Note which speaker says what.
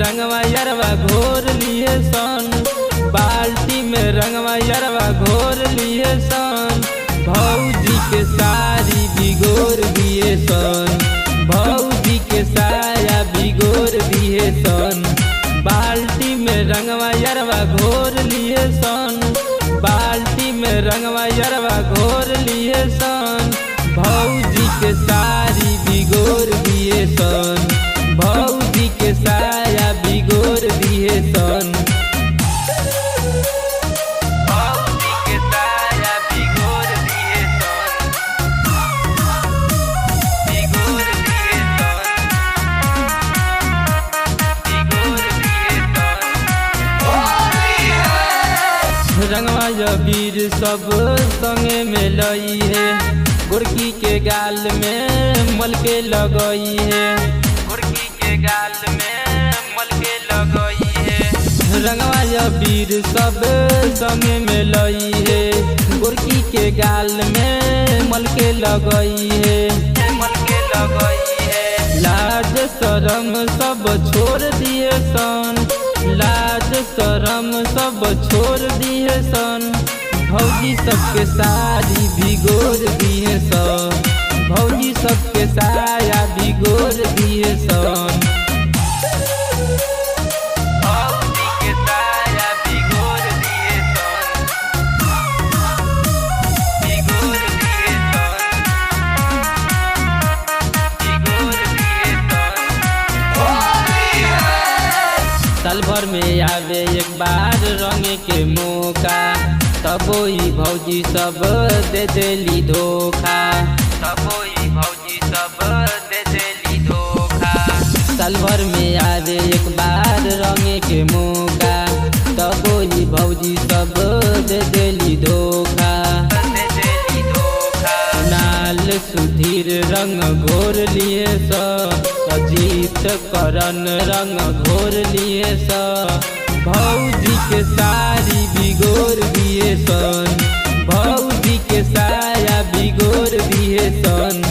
Speaker 1: रंगवा यरवा घोर लिए सन, बाल्टी में रंगवा यरवा घोर लिए सन। भौजी के साड़ी भिगोर दिए सन, भौजी के साया भिगोर दिए सन। बाल्टी में रंगवा यरवा घोर लिए सन, बाल्टी में रंगवा यरवा घोर लिए सन। भौजी के साड़ी भिगोर दिए सन, भौजी के साया भिगोर दिए सन। भौजी के साया भिगोर दिए सन, भिगोर दिए सन, भिगोर दिए सन। रंगवा अबीर सब संगे में लई है, गोरकी के गाल में मल के लगई है, गोरकी के गाल में मल के लगई है। रंगवा अबीर सब संगे में लई है, गोरकी के गाल में मल के लगई है, मल के लगई है। लाज शरम सब छोड़ दिए सन, लाज शरम सब छोड़ दिए सन। भौजी सबके साड़ी भिगोर दिए सन, भौजी सबके साया भिगोर दिए सन। भौजी के साया भिगोर दिए सन, भिगोर दिए सन, भिगोर दिए सन। साल भर में आवे एक बार रंगे के मौका, तबो ई भौजी सब दे देली धोखा, तबो ई भौजी सब दे देली धोखा। साल भर में आवे एक बार रंगे के मौका, तबो ई भौजी सब दे देली धोखा, दे देली धोखा। नाल सुधीर रंग घोर लिए स, अजीत करन रंग घोर लिए स। भौजी के साड़ी भिगोर दिए सन, भौजी के साया भिगोर दिए सन।